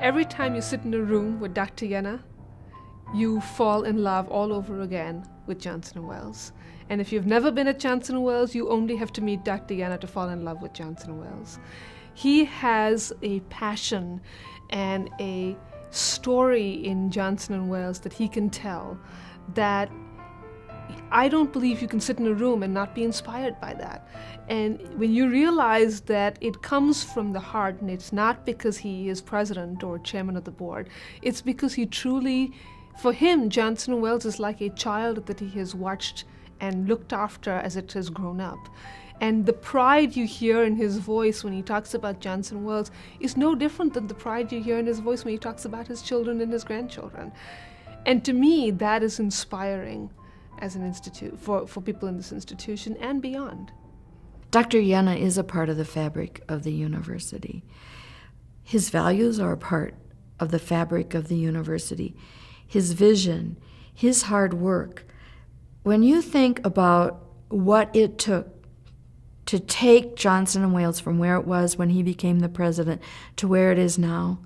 Every time you sit in a room with Dr. Yenna, you fall in love all over again with Johnson & Wales. And if you've never been at Johnson & Wales, you only have to meet Dr. Yenna to fall in love with Johnson & Wales. He has a passion and a story in Johnson & Wales that he can tell that I don't believe you can sit in a room and not be inspired by that. And when you realize that it comes from the heart, and it's not because he is president or chairman of the board, it's because he truly, for him, Johnson & Wales is like a child that he has watched and looked after as it has grown up. And the pride you hear in his voice when he talks about Johnson & Wales is no different than the pride you hear in his voice when he talks about his children and his grandchildren. And to me, that is inspiring as an institute, for people in this institution and beyond. Dr. Yenna is a part of the fabric of the university. His values are a part of the fabric of the university. His vision, his hard work. When you think about what it took to take Johnson & Wales from where it was when he became the president to where it is now,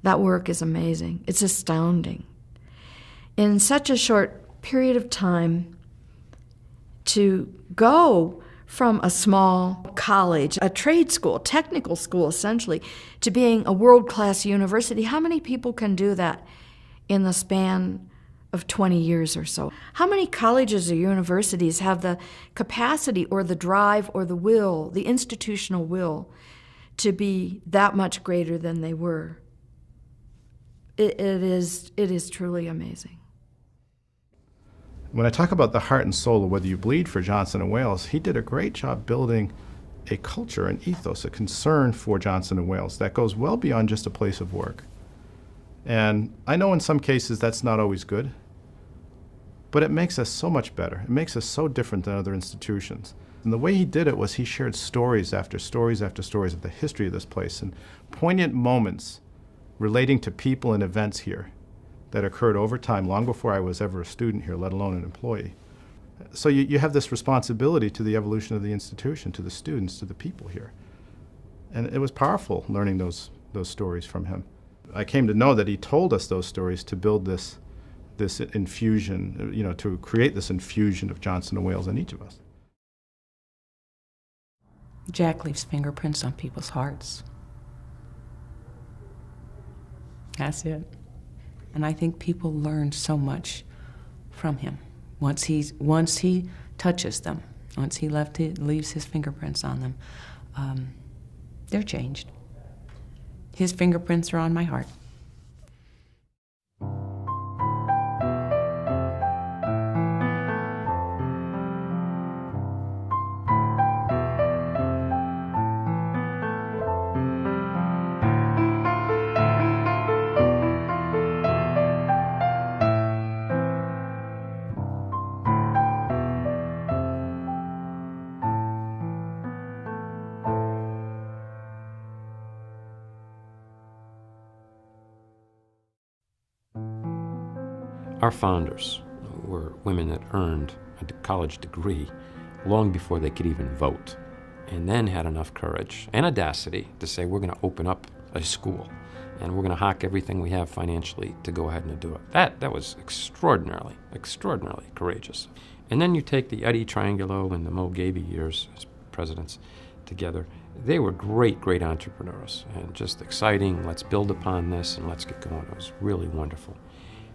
that work is amazing. It's astounding. In such a short period of time, to go from a small college, a trade school, technical school essentially, to being a world-class university, how many people can do that in the span of 20 years or so? How many colleges or universities have the capacity or the drive or the will, the institutional will, to be that much greater than they were? It is truly amazing. When I talk about the heart and soul of Whether You Bleed for Johnson & Wales, he did a great job building a culture, an ethos, a concern for Johnson & Wales that goes well beyond just a place of work. And I know in some cases that's not always good, but it makes us so much better. It makes us so different than other institutions. And the way he did it was he shared stories after stories after stories of the history of this place and poignant moments relating to people and events here that occurred over time, long before I was ever a student here, let alone an employee. So you have this responsibility to the evolution of the institution, to the students, to the people here. And it was powerful learning those stories from him. I came to know that he told us those stories to build this infusion, to create this infusion of Johnson & Wales in each of us. Jack leaves fingerprints on people's hearts. That's it. And I think people learn so much from him once he touches them, once he leaves his fingerprints on them. They're changed. His fingerprints are on my heart. Our founders were women that earned a college degree long before they could even vote, and then had enough courage and audacity to say, we're going to open up a school, and we're going to hock everything we have financially to go ahead and do it. That was extraordinarily courageous. And then you take the Eddie Triangulo and the Mo Gaby years as presidents together. They were great entrepreneurs, and just exciting. Let's build upon this and let's get going. It was really wonderful.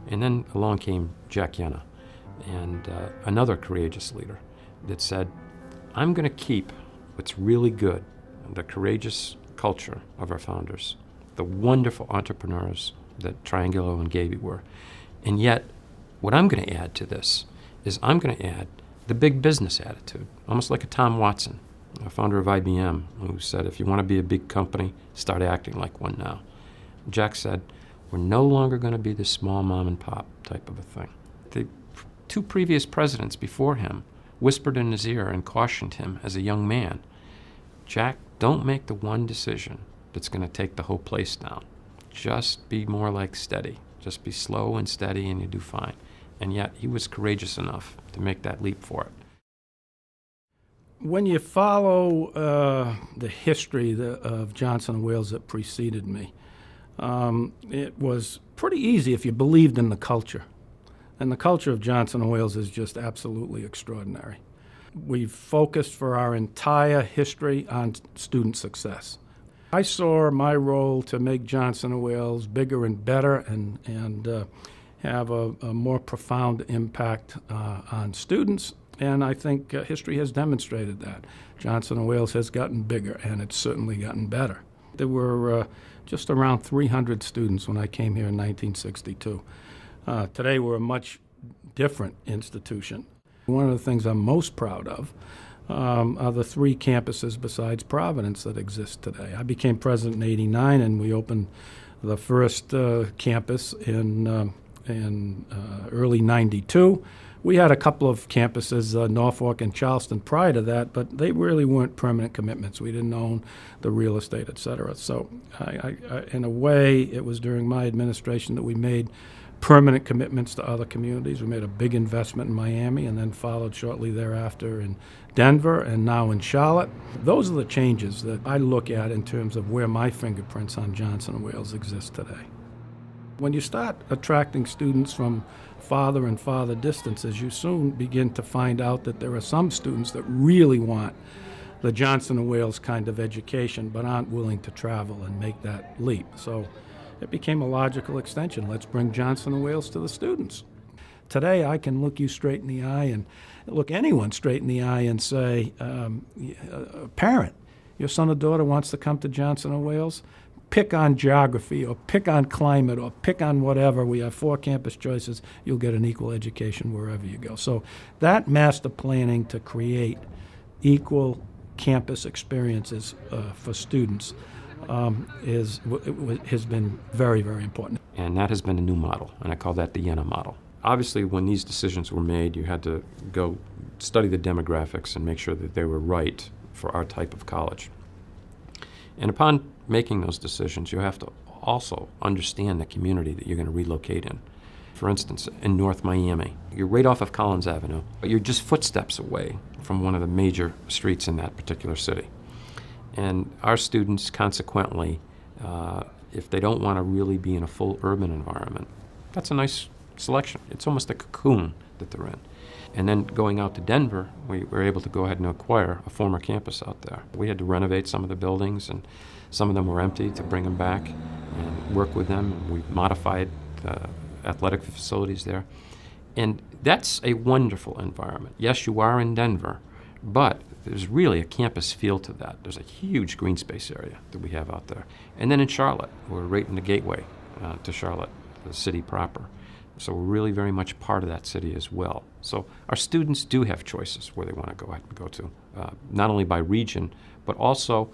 And then along came Jack Yenna, and another courageous leader that said, I'm going to keep what's really good, the courageous culture of our founders, the wonderful entrepreneurs that Triangulo and Gaby were. And yet, what I'm going to add to this is I'm going to add the big business attitude, almost like a Tom Watson, a founder of IBM, who said, if you want to be a big company, start acting like one now. Jack said, we're no longer going to be this small mom and pop type of a thing. The two previous presidents before him whispered in his ear and cautioned him as a young man, Jack, don't make the one decision that's going to take the whole place down. Just be more like steady. Just be slow and steady and you do fine. And yet he was courageous enough to make that leap for it. When you follow the history of Johnson & Wales that preceded me, It was pretty easy if you believed in the culture. And the culture of Johnson & Wales is just absolutely extraordinary. We've focused for our entire history on student success. I saw my role to make Johnson & Wales bigger and better and have a more profound impact on students. And I think history has demonstrated that. Johnson & Wales has gotten bigger, and it's certainly gotten better. There were just around 300 students when I came here in 1962. Today we're a much different institution. One of the things I'm most proud of are the 3 campuses besides Providence that exist today. I became president in '89, and we opened the first campus in early '92. We had a couple of campuses, Norfolk and Charleston, prior to that, but they really weren't permanent commitments. We didn't own the real estate, et cetera. So I, in a way, it was during my administration that we made permanent commitments to other communities. We made a big investment in Miami and then followed shortly thereafter in Denver and now in Charlotte. Those are the changes that I look at in terms of where my fingerprints on Johnson & Wales exist today. When you start attracting students from farther and farther distances, you soon begin to find out that there are some students that really want the Johnson & Wales kind of education but aren't willing to travel and make that leap. So it became a logical extension. Let's bring Johnson & Wales to the students. Today I can look you straight in the eye and look anyone straight in the eye and say, parent, your son or daughter wants to come to Johnson & Wales, pick on geography or pick on climate or pick on whatever. We have 4 campus choices. You'll get an equal education wherever you go. So that master planning to create equal campus experiences for students has been very, very important. And that has been a new model, and I call that the Yenna model. Obviously, when these decisions were made, you had to go study the demographics and make sure that they were right for our type of college. And upon making those decisions, you have to also understand the community that you're going to relocate in. For instance, in North Miami, you're right off of Collins Avenue, but you're just footsteps away from one of the major streets in that particular city. And our students, consequently, if they don't want to really be in a full urban environment, that's a nice selection. It's almost a cocoon that they're in. And then going out to Denver, we were able to go ahead and acquire a former campus out there. We had to renovate some of the buildings, and some of them were empty, to bring them back and work with them. And we modified the athletic facilities there. And that's a wonderful environment. Yes, you are in Denver, but there's really a campus feel to that. There's a huge green space area that we have out there. And then in Charlotte, we're right in the gateway to Charlotte, the city proper. So we're really very much part of that city as well. So our students do have choices where they want to go ahead and go to, not only by region, but also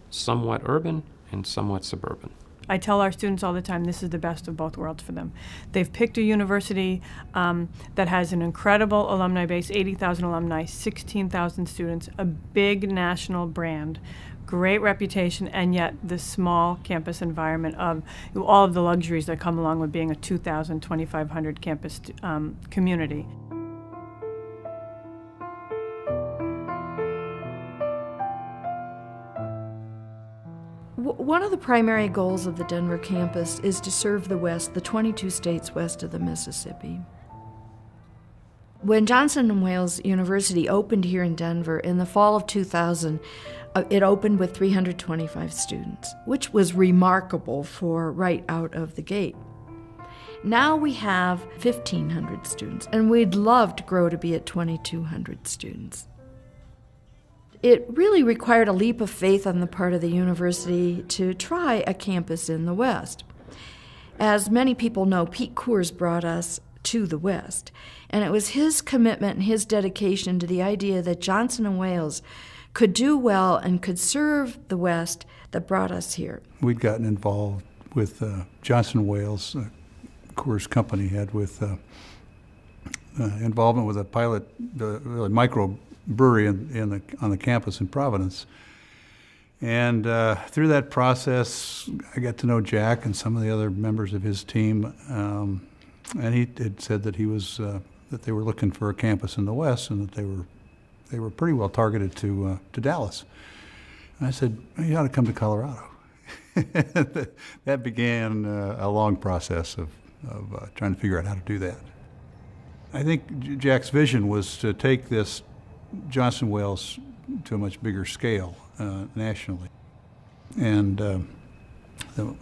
somewhat urban and somewhat suburban. I tell our students all the time this is the best of both worlds for them. They've picked a university that has an incredible alumni base, 80,000 alumni, 16,000 students, a big national brand, great reputation, and yet the small campus environment of all of the luxuries that come along with being a 2,000, 2,500 campus community. One of the primary goals of the Denver campus is to serve the West, the 22 states west of the Mississippi. When Johnson & Wales University opened here in Denver in the fall of 2000, it opened with 325 students, which was remarkable for right out of the gate. Now we have 1,500 students, and we'd love to grow to be at 2,200 students. It really required a leap of faith on the part of the university to try a campus in the West. As many people know, Pete Coors brought us to the West, and it was his commitment and his dedication to the idea that Johnson & Wales could do well and could serve the West that brought us here. We'd gotten involved with Johnson & Wales, Coors Company had with involvement with a pilot, really micro brewery on the campus in Providence. And through that process, I got to know Jack and some of the other members of his team, and he had said that he was that they were looking for a campus in the West, and that they were pretty well targeted to Dallas. And I said, well, you ought to come to Colorado. that began a long process of trying to figure out how to do that. I think Jack's vision was to take this Johnson Wales to a much bigger scale nationally. And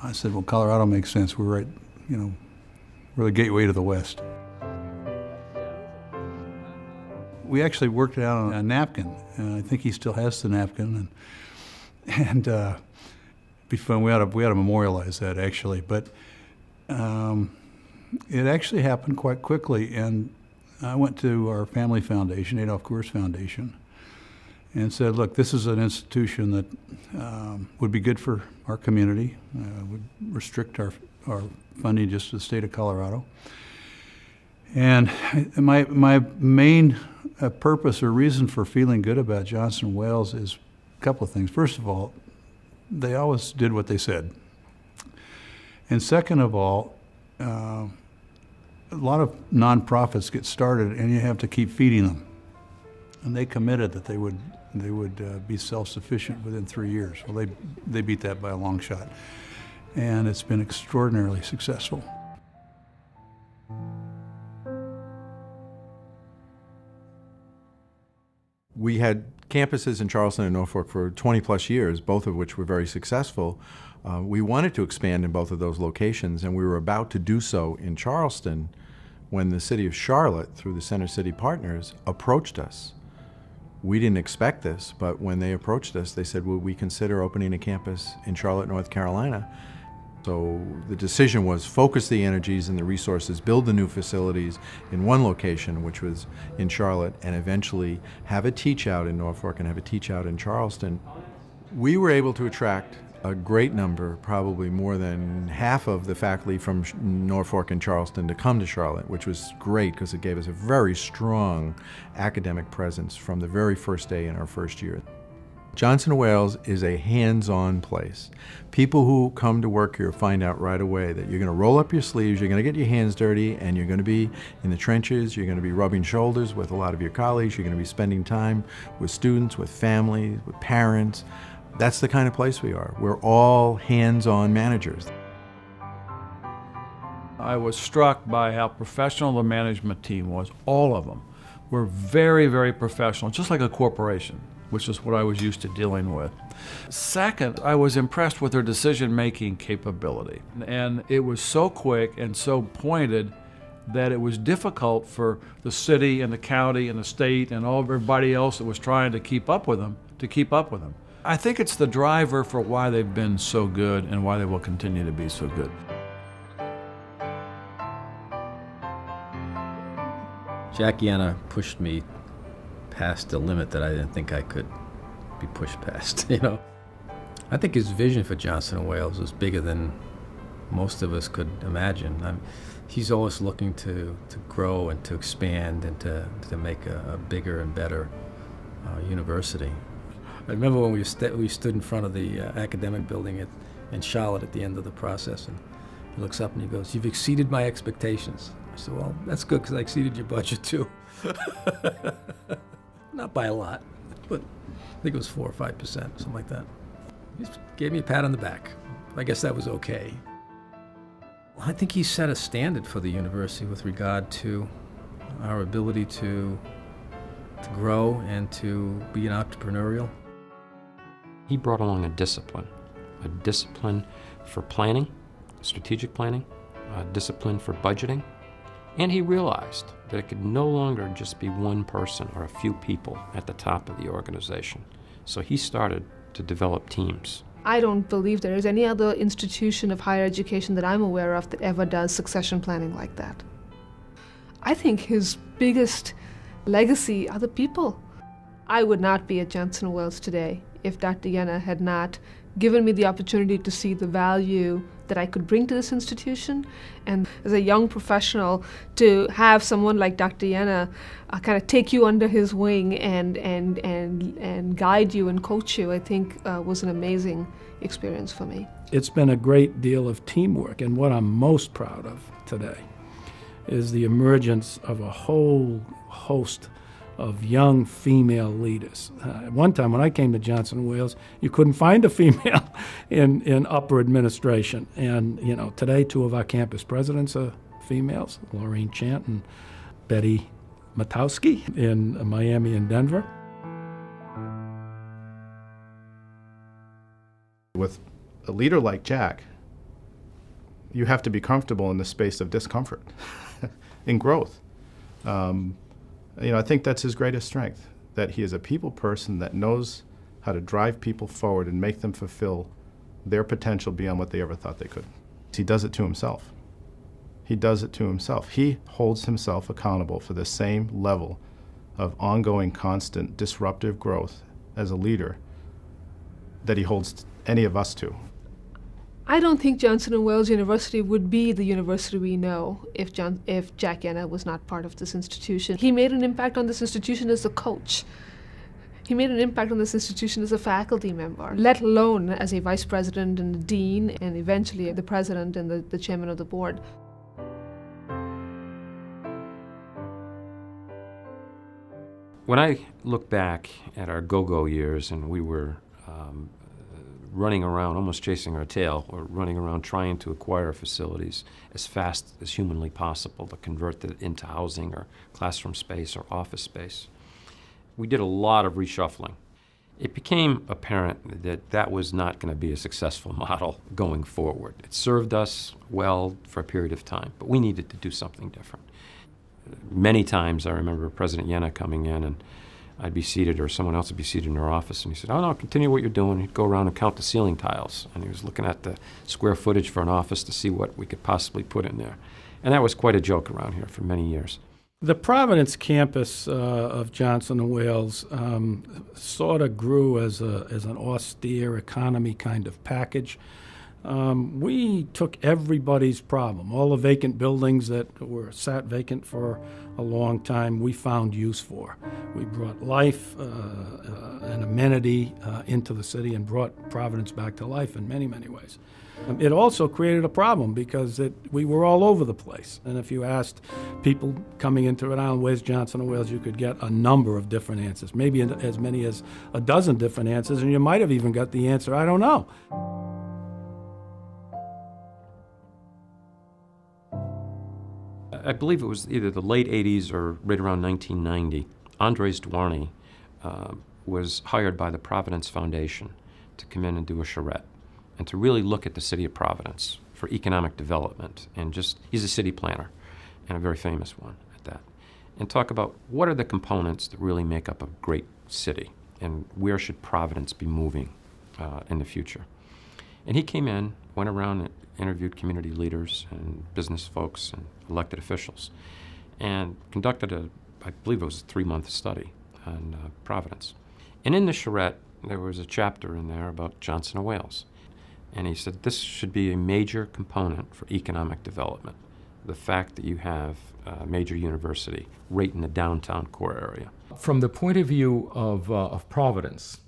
I said, well, Colorado makes sense. We're right, we're the gateway to the West. We actually worked it out on a napkin, and I think he still has the napkin. And it'd be fun. We ought to memorialize that, actually. But it actually happened quite quickly, and I went to our family foundation, Adolph Coors Foundation, and said, look, this is an institution that would be good for our community, would restrict our funding just to the state of Colorado. And my main purpose or reason for feeling good about Johnson Wales is a couple of things. First of all, they always did what they said. And second of all, a lot of nonprofits get started and you have to keep feeding them. And they committed that they would be self-sufficient within 3 years. Well, they beat that by a long shot. And it's been extraordinarily successful. We had campuses in Charleston and Norfolk for 20 plus years, both of which were very successful. We wanted to expand in both of those locations, and we were about to do so in Charleston when the city of Charlotte, through the Center City Partners, approached us. We didn't expect this, but when they approached us, they said, would we consider opening a campus in Charlotte, North Carolina? So the decision was focus the energies and the resources, build the new facilities in one location, which was in Charlotte, and eventually have a teach out in Norfolk and have a teach out in Charleston. We were able to attract a great number, probably more than half of the faculty from Norfolk and Charleston to come to Charlotte, which was great because it gave us a very strong academic presence from the very first day in our first year. Johnson & Wales is a hands-on place. People who come to work here find out right away that you're going to roll up your sleeves, you're going to get your hands dirty, and you're going to be in the trenches, you're going to be rubbing shoulders with a lot of your colleagues, you're going to be spending time with students, with families, with parents. That's the kind of place we are. We're all hands-on managers. I was struck by how professional the management team was. All of them were very, very professional, just like a corporation, which is what I was used to dealing with. Second, I was impressed with their decision-making capability. And it was so quick and so pointed that it was difficult for the city and the county and the state and everybody else that was trying to keep up with them to keep up with them. I think it's the driver for why they've been so good and why they will continue to be so good. Jack Yanna pushed me past the limit that I didn't think I could be pushed past, I think his vision for Johnson & Wales was bigger than most of us could imagine. He's always looking to grow and to expand and to make a bigger and better university. I remember when we stood in front of the academic building in Charlotte at the end of the process, and he looks up and he goes, "You've exceeded my expectations." I said, "Well, that's good because I exceeded your budget too." Not by a lot, but I think it was 4 or 5%, something like that. He just gave me a pat on the back. I guess that was okay. I think he set a standard for the university with regard to our ability to grow and to be an entrepreneurial. He brought along a discipline for planning, strategic planning, a discipline for budgeting, and he realized that it could no longer just be one person or a few people at the top of the organization. So he started to develop teams. I don't believe there is any other institution of higher education that I'm aware of that ever does succession planning like that. I think his biggest legacy are the people. I would not be at Johnson & Wales today if Dr. Yanna had not given me the opportunity to see the value that I could bring to this institution. And as a young professional, to have someone like Dr. Yanna kind of take you under his wing and guide you and coach you, I think was an amazing experience for me. It's been a great deal of teamwork, and what I'm most proud of today is the emergence of a whole host of young female leaders. At one time when I came to Johnson & Wales, you couldn't find a female in upper administration. And, you know, today 2 of our campus presidents are females, Laureen Chant and Betty Matowski in Miami and Denver. With a leader like Jack, you have to be comfortable in the space of discomfort, in growth. You know, I think that's his greatest strength, that he is a people person that knows how to drive people forward and make them fulfill their potential beyond what they ever thought they could. He does it to himself. He does it to himself. He holds himself accountable for the same level of ongoing, constant, disruptive growth as a leader that he holds any of us to. I don't think Johnson & Wales University would be the university we know if Jack Yenna was not part of this institution. He made an impact on this institution as a coach. He made an impact on this institution as a faculty member, let alone as a vice president and a dean, and eventually the president and the chairman of the board. When I look back at our go-go years and we were running around, almost chasing our tail, or running around trying to acquire facilities as fast as humanly possible to convert it into housing or classroom space or office space, we did a lot of reshuffling. It became apparent that that was not going to be a successful model going forward. It served us well for a period of time, but we needed to do something different. Many times I remember President Yenna coming in and I'd be seated or someone else would be seated in our office and he said, "Oh no, continue what you're doing." He'd go around and count the ceiling tiles and he was looking at the square footage for an office to see what we could possibly put in there. And that was quite a joke around here for many years. The Providence campus of Johnson & Wales sort of grew as an austere economy kind of package. We took everybody's problem. All the vacant buildings that were sat vacant for a long time, we found use for. We brought life and amenity into the city and brought Providence back to life in many, many ways. It also created a problem because we were all over the place. And if you asked people coming into Rhode Island, where's Johnson & Wales, you could get a number of different answers, maybe as many as a dozen different answers, and you might have even got the answer, I don't know. I believe it was either the late 80s or right around 1990, Andres Dwarny was hired by the Providence Foundation to come in and do a charrette and to really look at the city of Providence for economic development. And he's a city planner and a very famous one at that. And talk about what are the components that really make up a great city and where should Providence be moving in the future. And he came in, went around and interviewed community leaders and business folks and elected officials, and conducted I believe it was a 3-month study on Providence. And in the charrette, there was a chapter in there about Johnson & Wales. And he said this should be a major component for economic development, the fact that you have a major university right in the downtown core area. From the point of view of Providence,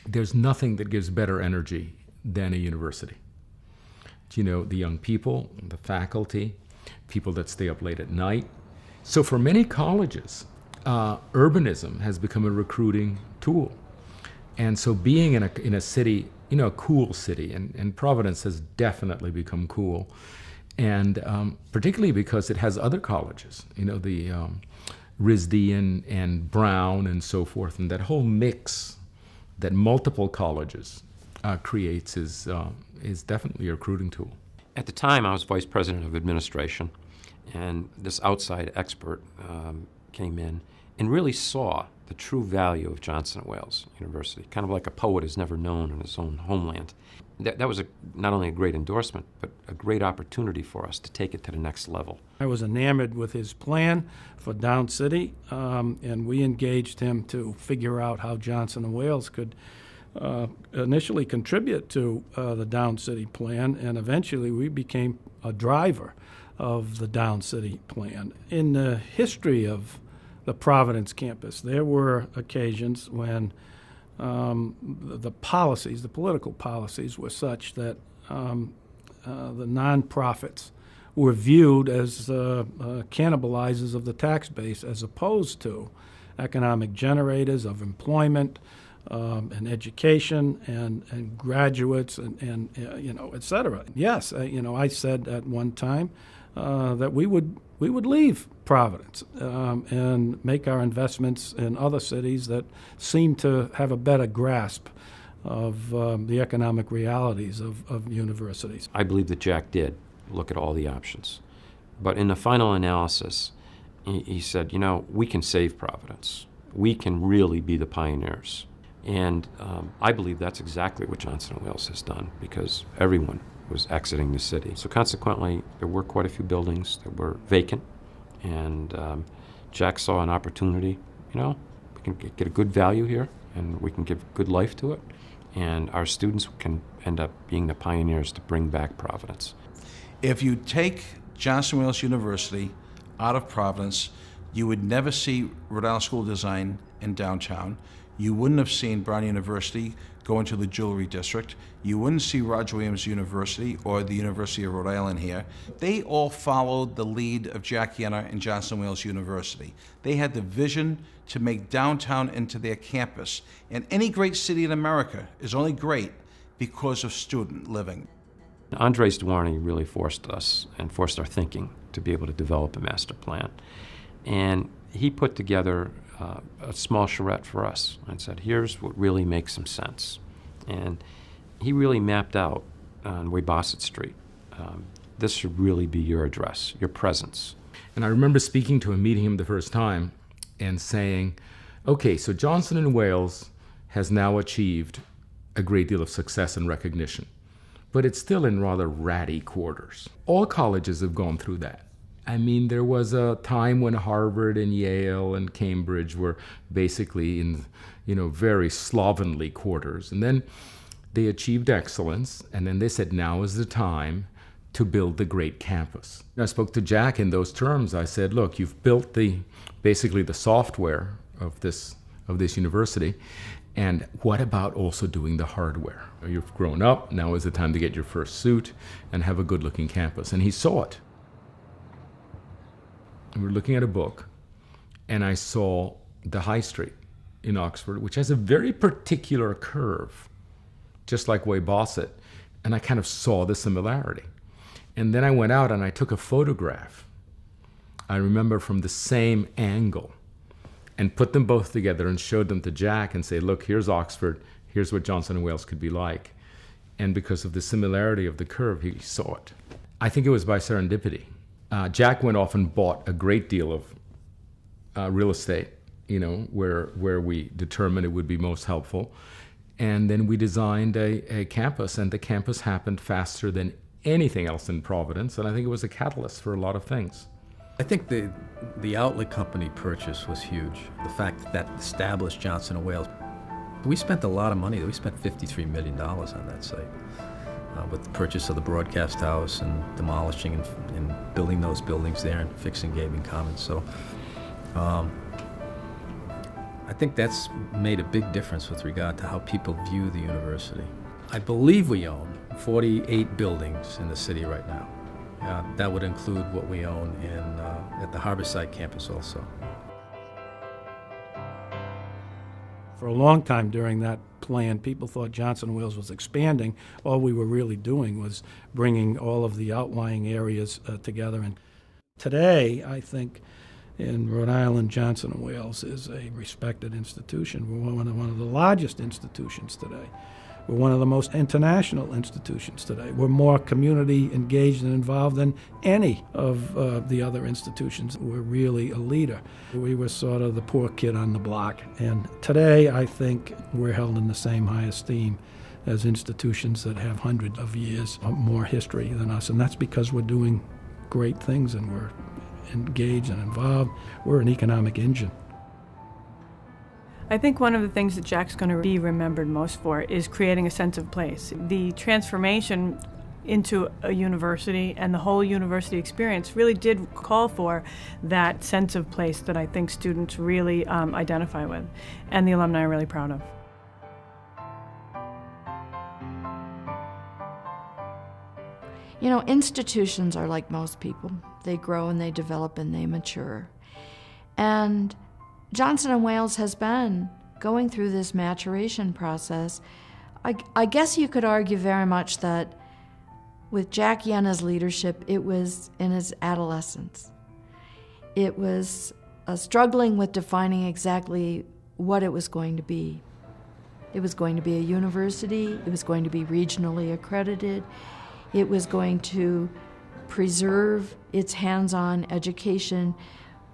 there's nothing that gives better energy than a university. You know, the young people, the faculty, people that stay up late at night. So for many colleges, urbanism has become a recruiting tool. And so being in a city, you know, a cool city, and Providence has definitely become cool, and particularly because it has other colleges, you know, the RISD and Brown and so forth, and that whole mix that multiple colleges creates is definitely a recruiting tool. At the time, I was vice president of administration, and this outside expert came in and really saw the true value of Johnson & Wales University, kind of like a poet is never known in his own homeland. That was not only a great endorsement, but a great opportunity for us to take it to the next level. I was enamored with his plan for Down City, and we engaged him to figure out how Johnson & Wales could initially contribute to the Down City plan, and eventually we became a driver of the Down City plan. In the history of the Providence campus, there were occasions when the policies, the political policies, were such that the nonprofits were viewed as cannibalizers of the tax base as opposed to economic generators of employment and education and graduates and et cetera. Yes, I said at one time that we would leave Providence and make our investments in other cities that seem to have a better grasp of the economic realities of universities. I believe that Jack did look at all the options. But in the final analysis, he said, we can save Providence. We can really be the pioneers. And I believe that's exactly what Johnson & Wales has done, because everyone was exiting the city. So consequently, there were quite a few buildings that were vacant. And Jack saw an opportunity, we can get a good value here, and we can give good life to it. And our students can end up being the pioneers to bring back Providence. If you take Johnson & Wales University out of Providence, you would never see Rhode Island School of Design in downtown. You wouldn't have seen Brown University go into the Jewelry District. You wouldn't see Roger Williams University or the University of Rhode Island here. They all followed the lead of Jack Yenna and Johnson & Wales University. They had the vision to make downtown into their campus. And any great city in America is only great because of student living. Andres Duarney really forced us and forced our thinking to be able to develop a master plan. And he put together a small charrette for us and said, here's what really makes some sense. And he really mapped out on Weybosset Street, this should really be your address, your presence. And I remember speaking to him, meeting him the first time, and saying, okay, so Johnson & Wales has now achieved a great deal of success and recognition, but it's still in rather ratty quarters. All colleges have gone through that. I mean, there was a time when Harvard and Yale and Cambridge were basically in, very slovenly quarters. And then they achieved excellence, and then they said, now is the time to build the great campus. And I spoke to Jack in those terms. I said, look, you've built basically the software of this university, and what about also doing the hardware? You've grown up, now is the time to get your first suit and have a good-looking campus. And he saw it. We were looking at a book, and I saw the High Street in Oxford, which has a very particular curve, just like Weybosset, and I kind of saw the similarity. And then I went out and I took a photograph, I remember, from the same angle, and put them both together and showed them to Jack and say, look, here's Oxford, here's what Johnson & Wales could be like. And because of the similarity of the curve, he saw it. I think it was by serendipity. Jack went off and bought a great deal of real estate, where we determined it would be most helpful. And then we designed a campus, and the campus happened faster than anything else in Providence, and I think it was a catalyst for a lot of things. I think the outlet company purchase was huge. The fact that established Johnson & Wales. We spent a lot of money. We spent $53 million on that site. With the purchase of the broadcast house and demolishing and building those buildings there and fixing Gabing Commons. So I think that's made a big difference with regard to how people view the university. I believe we own 48 buildings in the city right now. That would include what we own at the Harborside campus also. For a long time during that plan, people thought Johnson & Wales was expanding. All we were really doing was bringing all of the outlying areas together. And today, I think, in Rhode Island, Johnson & Wales is a respected institution. We're one of the largest institutions today. We're one of the most international institutions today. We're more community engaged and involved than any of the other institutions. We're really a leader. We were sort of the poor kid on the block. And today, I think we're held in the same high esteem as institutions that have hundreds of years more history than us. And that's because we're doing great things and we're engaged and involved. We're an economic engine. I think one of the things that Jack's going to be remembered most for is creating a sense of place. The transformation into a university and the whole university experience really did call for that sense of place that I think students really identify with, and the alumni are really proud of. Institutions are like most people. They grow and they develop and they mature. And Johnson & Wales has been going through this maturation process. I guess you could argue very much that with Jack Yenna's leadership, it was in his adolescence. It was struggling with defining exactly what it was going to be. It was going to be a university, it was going to be regionally accredited, it was going to preserve its hands-on education,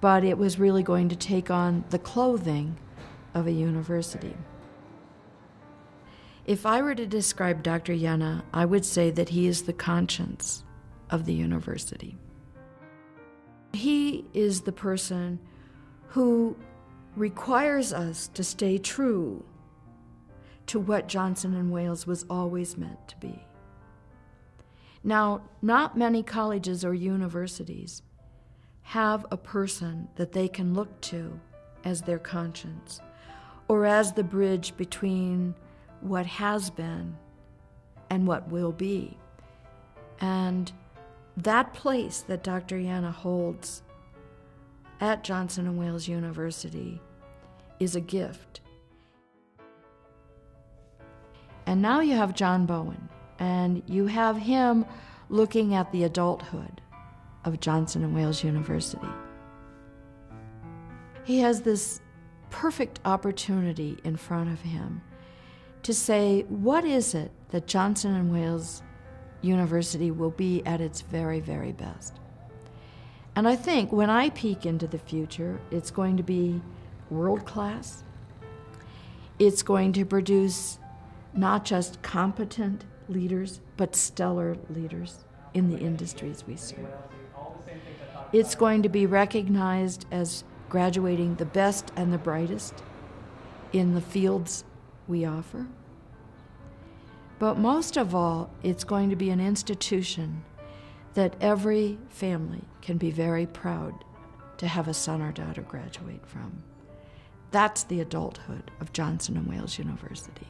but it was really going to take on the clothing of a university. If I were to describe Dr. Yenna, I would say that he is the conscience of the university. He is the person who requires us to stay true to what Johnson & Wales was always meant to be. Now, not many colleges or universities have a person that they can look to as their conscience, or as the bridge between what has been and what will be. And that place that Dr. Yenna holds at Johnson & Wales University is a gift. And now you have John Bowen, and you have him looking at the adulthood of Johnson & Wales University. He has this perfect opportunity in front of him to say, what is it that Johnson & Wales University will be at its very, very best? And I think when I peek into the future, it's going to be world-class. It's going to produce not just competent leaders, but stellar leaders in the industries we serve. It's going to be recognized as graduating the best and the brightest in the fields we offer. But most of all, it's going to be an institution that every family can be very proud to have a son or daughter graduate from. That's the adulthood of Johnson & Wales University.